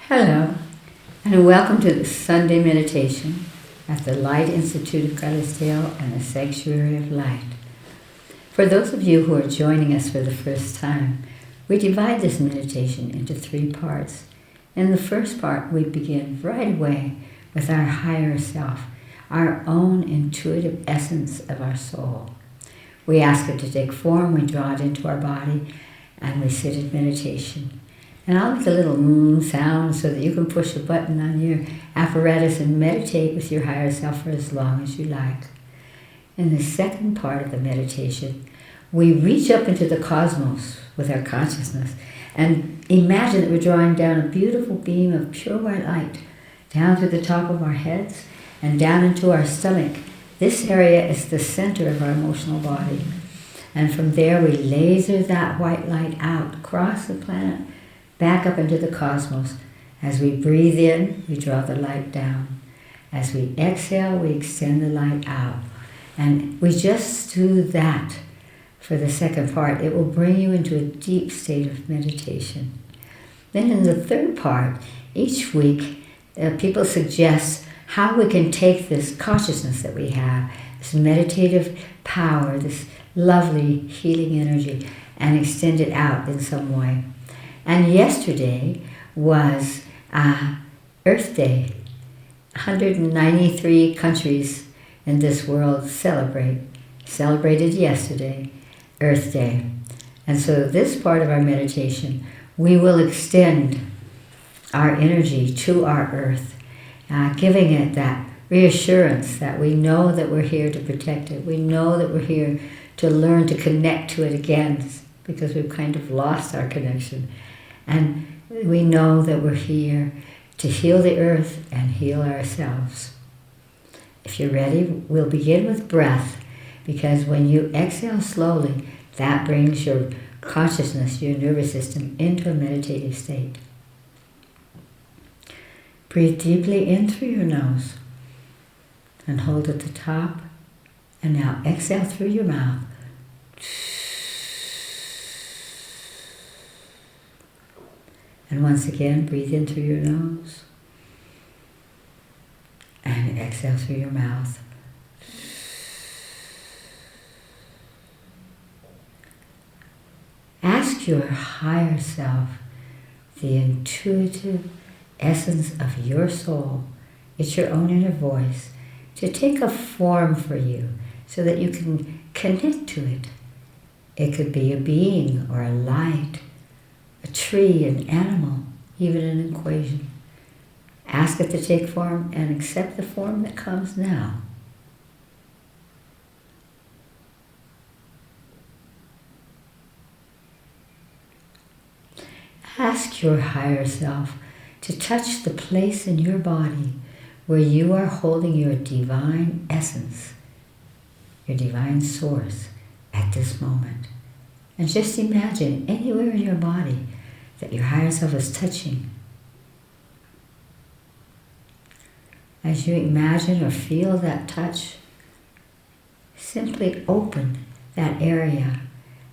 Hello, and welcome to the Sunday meditation at the Light Institute of Galisteo and the Sanctuary of Light. For those of you who are joining us for the first time, we divide this meditation into 3 parts. In the first part, we begin right away with our higher self, our own intuitive essence of our soul. We ask it to take form, we draw it into our body, and we sit in meditation. And I'll make a little sound so that you can push a button on your apparatus and meditate with your higher self for as long as you like. In the second part of the meditation, we reach up into the cosmos with our consciousness and imagine that we're drawing down a beautiful beam of pure white light down through the top of our heads and down into our stomach. This area is the center of our emotional body. And from there we laser that white light out across the planet, back up into the cosmos. As we breathe in, we draw the light down. As we exhale, we extend the light out. And we just do that for the second part. It will bring you into a deep state of meditation. Then in the third part, each week, people suggest how we can take this consciousness that we have, this meditative power, this lovely healing energy, and extend it out in some way. And yesterday was Earth Day. 193 countries in this world celebrated yesterday, Earth Day. And so this part of our meditation, we will extend our energy to our Earth, giving it that reassurance that we know that we're here to protect it. We know that we're here to learn to connect to it again, because we've kind of lost our connection. And we know that we're here to heal the earth and heal ourselves. If you're ready, we'll begin with breath, because when you exhale slowly, that brings your consciousness, your nervous system, into a meditative state. Breathe deeply in through your nose and hold at the top. And now exhale through your mouth. And once again, breathe in through your nose and exhale through your mouth. Ask your higher self, the intuitive essence of your soul, it's your own inner voice, to take a form for you so that you can connect to it. It could be a being or a light, a tree, an animal, even an equation. Ask it to take form and accept the form that comes now. Ask your higher self to touch the place in your body where you are holding your divine essence, your divine source at this moment. And just imagine anywhere in your body that your higher self is touching. As you imagine or feel that touch, simply open that area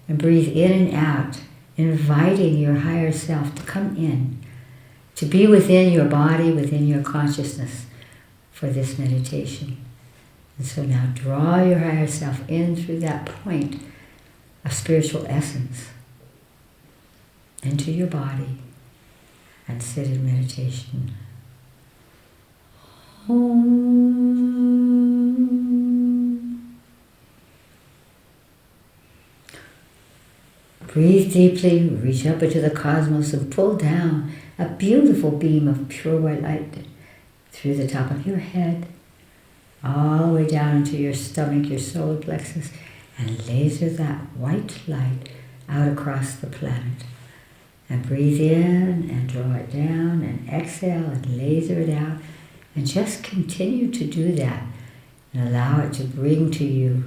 and breathe in and out, inviting your higher self to come in, to be within your body, within your consciousness for this meditation. And so now draw your higher self in through that point of spiritual essence into your body and sit in meditation. Breathe deeply, reach up into the cosmos and pull down a beautiful beam of pure white light through the top of your head, all the way down into your stomach, your solar plexus, and laser that white light out across the planet. And breathe in and draw it down and exhale and laser it out. And just continue to do that and allow it to bring to you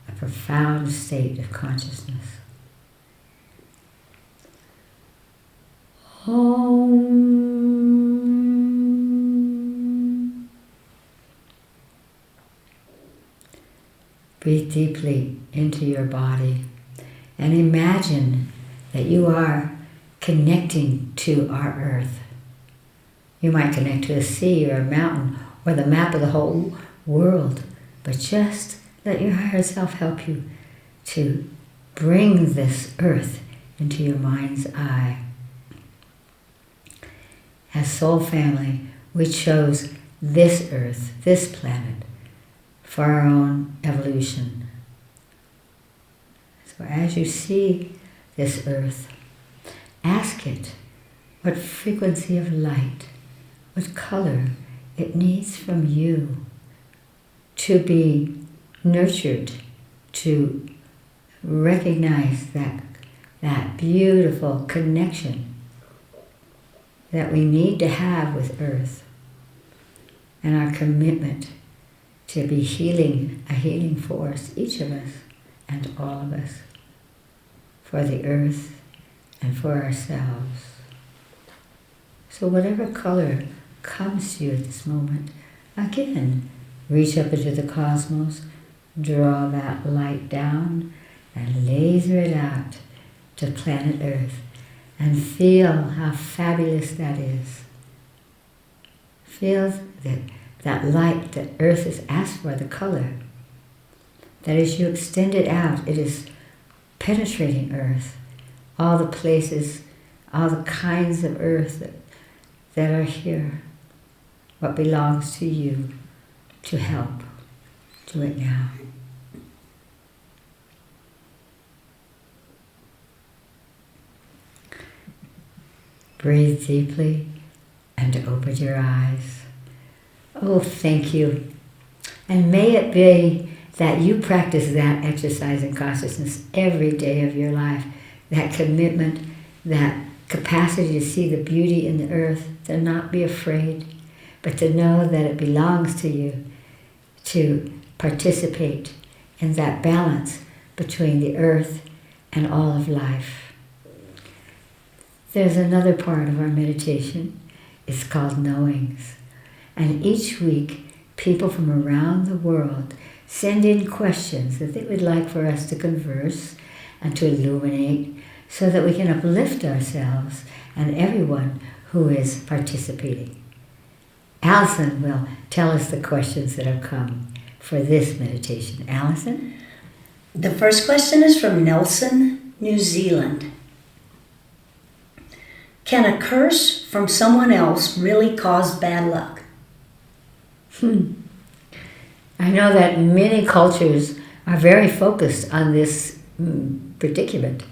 a profound state of consciousness. Om. Breathe deeply into your body and imagine that you are connecting to our earth, You might connect to a sea or a mountain or the map of the whole world, but just let your higher self help you to bring this earth into your mind's eye. As soul family, we chose this earth, this planet, for our own evolution. So as you see this earth, ask it what frequency of light, what color it needs from you to be nurtured, to recognize that beautiful connection that we need to have with earth, and our commitment to be healing, a healing force, each of us and all of us, for the earth and for ourselves. So whatever color comes to you at this moment, again, reach up into the cosmos, draw that light down, and laser it out to planet Earth, and feel how fabulous that is. Feel that light that Earth has asked for, the color, that as you extend it out, it is penetrating Earth, all the places, all the kinds of Earth that are here, what belongs to you to help. Do it now. Breathe deeply and open your eyes. Oh, thank you. And may it be that you practice that exercise in consciousness every day of your life. That commitment, that capacity to see the beauty in the earth, to not be afraid, but to know that it belongs to you, to participate in that balance between the earth and all of life. There's another part of our meditation. It's called knowings. And each week, people from around the world send in questions that they would like for us to converse and to illuminate so that we can uplift ourselves and everyone who is participating. Alison will tell us the questions that have come for this meditation. Alison? The first question is from Nelson, New Zealand. Can a curse from someone else really cause bad luck? I know that many cultures are very focused on this predicament,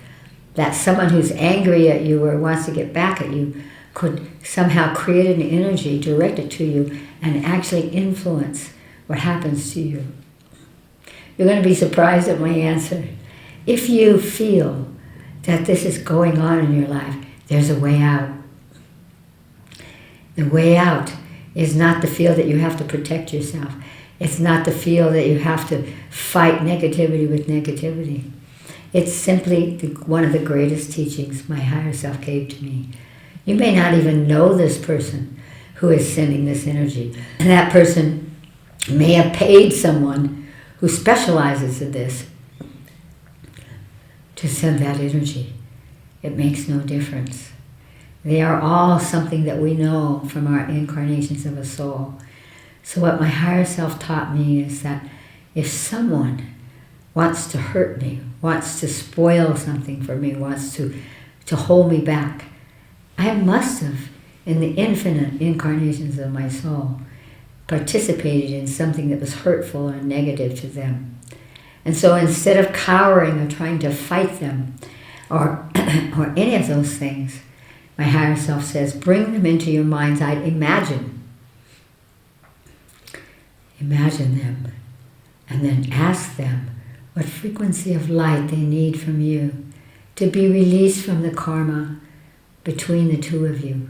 that someone who's angry at you or wants to get back at you could somehow create an energy directed to you and actually influence what happens to you. You're going to be surprised at my answer. If you feel that this is going on in your life, there's a way out. The way out is not to feel that you have to protect yourself. It's not to feel that you have to fight negativity with negativity. It's simply one of the greatest teachings my higher self gave to me. You may not even know this person who is sending this energy. And that person may have paid someone who specializes in this to send that energy. It makes no difference. They are all something that we know from our incarnations of a soul. So what my higher self taught me is that if someone wants to hurt me, wants to spoil something for me, wants to hold me back, I must have, in the infinite incarnations of my soul, participated in something that was hurtful or negative to them. And so instead of cowering or trying to fight them, or any of those things, my higher self says, bring them into your mind's eye. Imagine them, and then ask them what frequency of light they need from you to be released from the karma between the two of you,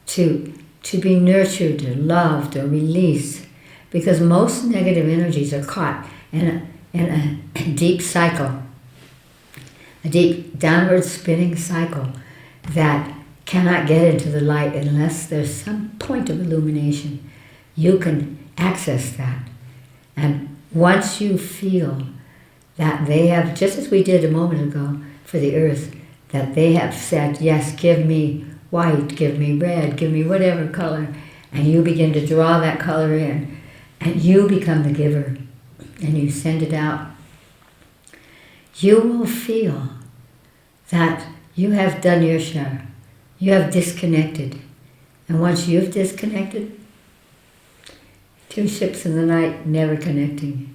to be nurtured or loved or released, because most negative energies are caught in a deep cycle, a deep downward spinning cycle that cannot get into the light unless there's some point of illumination. You can access that. And once you feel that they have, just as we did a moment ago for the earth, that they have said, yes, give me white, give me red, give me whatever color. And you begin to draw that color in. And you become the giver. And you send it out. You will feel that you have done your share. You have disconnected. And once you've disconnected, two ships in the night, never connecting.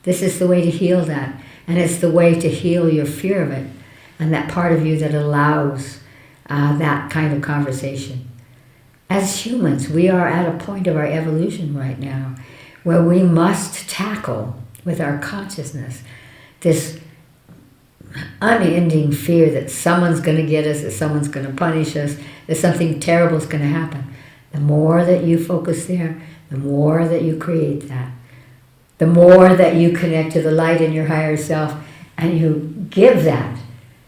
This is the way to heal that. And it's the way to heal your fear of it. And that part of you that allows that kind of conversation. As humans, we are at a point of our evolution right now where we must tackle with our consciousness this unending fear that someone's going to get us, that someone's going to punish us, that something terrible is going to happen. The more that you focus there, the more that you create that. The more that you connect to the light in your higher self and you give that,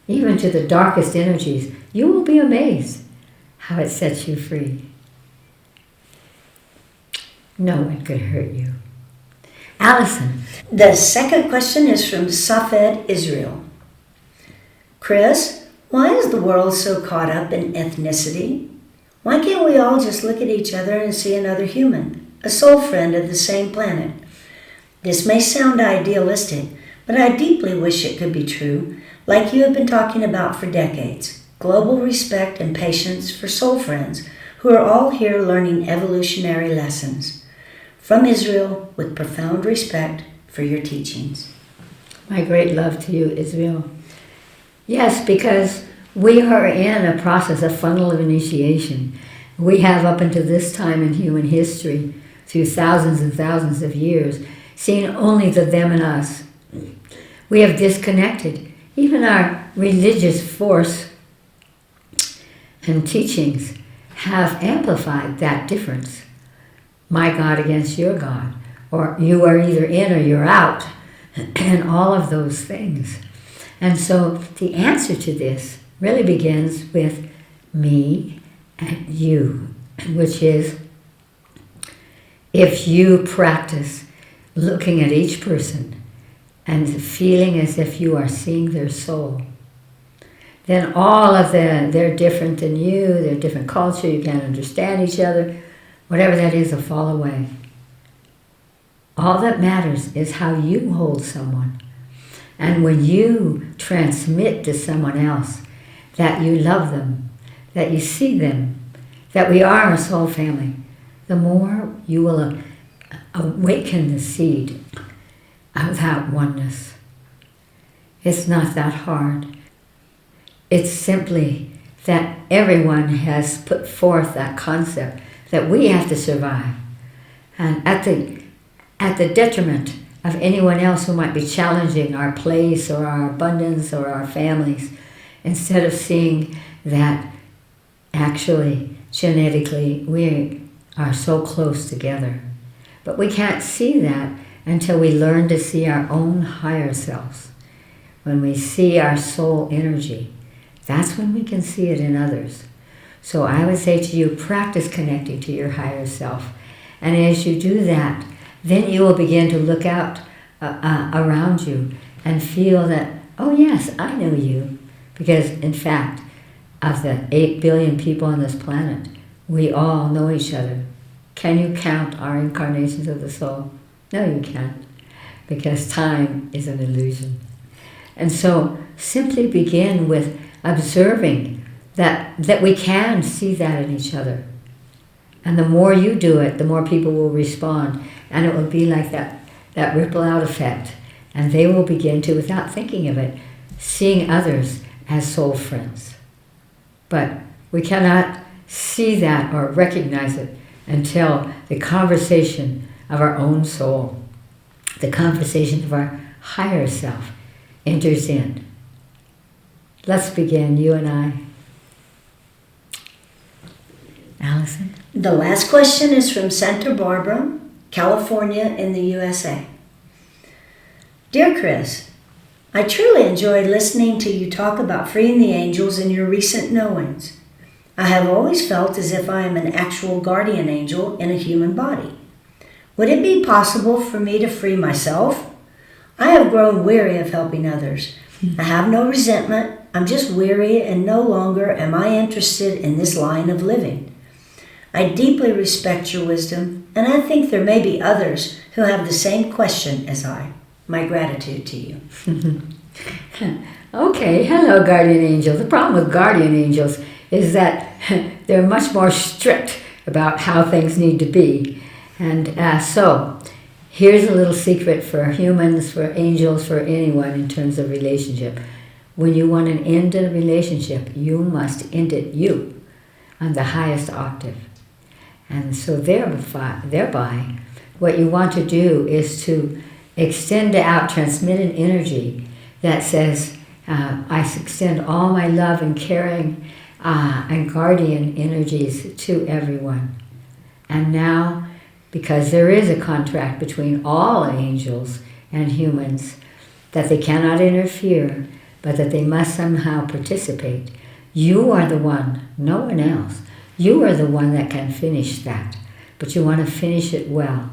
even to the darkest energies, you will be amazed how it sets you free. No one could hurt you. Allison. The second question is from Safed, Israel. Chris, why is the world so caught up in ethnicity? Why can't we all just look at each other and see another human, a soul friend of the same planet? This may sound idealistic, but I deeply wish it could be true, like you have been talking about for decades. Global respect and patience for soul friends who are all here learning evolutionary lessons. From Israel, with profound respect for your teachings. My great love to you, Israel. Yes, because we are in a process, a funnel of initiation. We have up until this time in human history, through thousands and thousands of years, seen only the them and us. We have disconnected. Even our religious force and teachings have amplified that difference. My God against your God, or you are either in or you're out, and all of those things. And so the answer to this really begins with me and you, which is if you practice looking at each person and feeling as if you are seeing their soul, then all of they're different than you, they're different culture, you can't understand each other, whatever that is will fall away. All that matters is how you hold someone. And when you transmit to someone else that you love them, that you see them, that we are a soul family, the more you will awaken the seed of that oneness. It's not that hard. It's simply that everyone has put forth that concept that we have to survive. And at the detriment of anyone else who might be challenging our place or our abundance or our families, instead of seeing that actually, genetically, we are so close together. But we can't see that until we learn to see our own higher selves. When we see our soul energy, that's when we can see it in others. So I would say to you, practice connecting to your higher self. And as you do that, then you will begin to look out around you and feel that, oh yes, I know you. Because in fact, of the 8 billion people on this planet, we all know each other. Can you count our incarnations of the soul? No, you can't. Because time is an illusion. And so simply begin with observing that we can see that in each other. And the more you do it, the more people will respond. And it will be like that ripple out effect. And they will begin to, without thinking of it, seeing others as soul friends. But we cannot see that or recognize it until the conversation of our own soul, the conversation of our higher self, enters in. Let's begin, you and I. Allison? The last question is from Santa Barbara, California in the U.S.A. Dear Chris, I truly enjoyed listening to you talk about freeing the angels in your recent knowings. I have always felt as if I am an actual guardian angel in a human body. Would it be possible for me to free myself? I have grown weary of helping others. I have no resentment, I'm just weary and no longer am I interested in this line of living. I deeply respect your wisdom, and I think there may be others who have the same question as I. My gratitude to you. Okay, hello, guardian angels. The problem with guardian angels is that they're much more strict about how things need to be. And so, here's a little secret for humans, for angels, for anyone in terms of relationship. When you want an end to a relationship, you must end it you on the highest octave. And so thereby, what you want to do is to extend out, transmit an energy that says, I extend all my love and caring and guardian energies to everyone. And now, because there is a contract between all angels and humans, that they cannot interfere, but that they must somehow participate, you are the one, no one else. You are the one that can finish that, but you want to finish it well.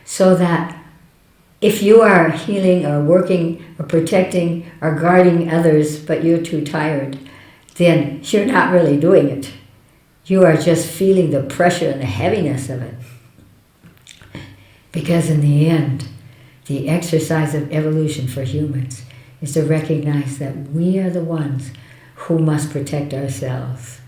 So that if you are healing or working or protecting or guarding others, but you're too tired, then you're not really doing it. You are just feeling the pressure and the heaviness of it. Because in the end, the exercise of evolution for humans is to recognize that we are the ones who must protect ourselves.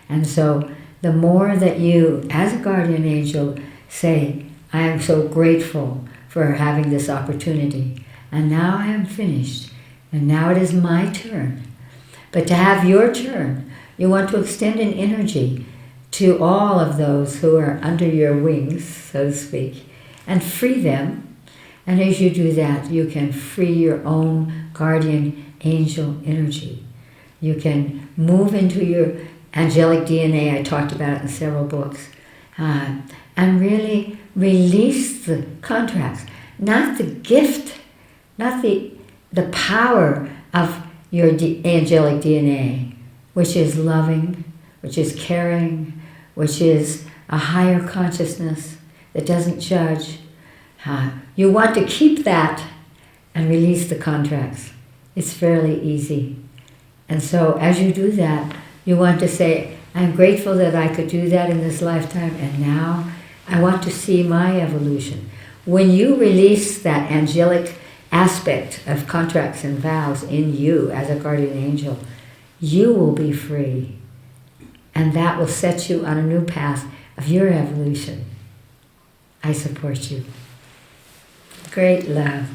And so the more that you, as a guardian angel, say, I am so grateful for having this opportunity, and now I am finished, and now it is my turn. But to have your turn, you want to extend an energy to all of those who are under your wings, so to speak, and free them. And as you do that, you can free your own guardian angel energy. You can move into your angelic DNA, I talked about it in several books, and really release the contracts, not the gift, not the power of your angelic DNA, which is loving, which is caring, which is a higher consciousness that doesn't judge. You want to keep that and release the contracts. It's fairly easy. And so as you do that, you want to say, I'm grateful that I could do that in this lifetime, and now I want to see my evolution. When you release that angelic aspect of contracts and vows in you as a guardian angel, you will be free. And that will set you on a new path of your evolution. I support you. Great love.